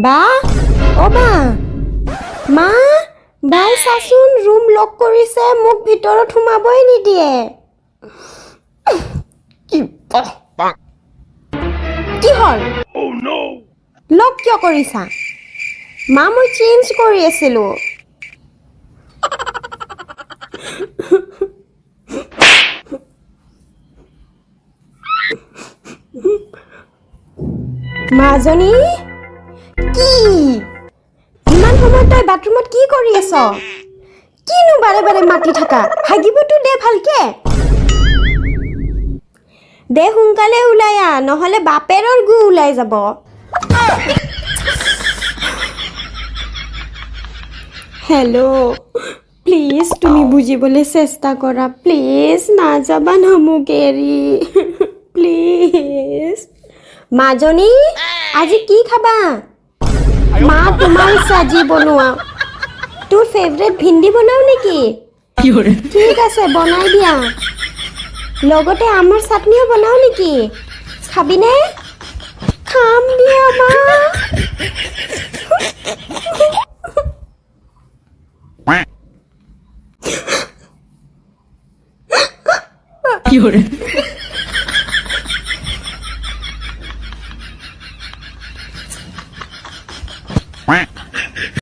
বা অ বা মা বাই চাচোন ৰুম লক কৰিছে মোক ভিতৰত সোমাবই নিদিয়ে কি হ'ল লক কিয় কৰিছা মা মই চেঞ্জ কৰি আছিলোঁ মাজনী কি ইমান সময় তই বাথৰুমত কি কৰি আছ কিনো বাৰে বাৰে মাতি থাকা হাগিবতো দে ভালকে দে সোনকালে ওলাই আহ নহ'লে বাপেৰৰ গু ওলাই যাব হেল্ল' প্লিজ তুমি বুজিবলৈ চেষ্টা কৰা প্লিজ নাযাবা না মোক এৰি প্লিজ মাজনী আজি কি খাবা মা তোমাৰ ইচ্ছা যি বনোৱা তোৰ ফেভৰেট ভিন্দি বনাও নেকি ঠিক আছে বনাই দিয়া লগতে আমৰ চাটনিও বনাও নেকি খাবিনে খাম দিয়া মা কি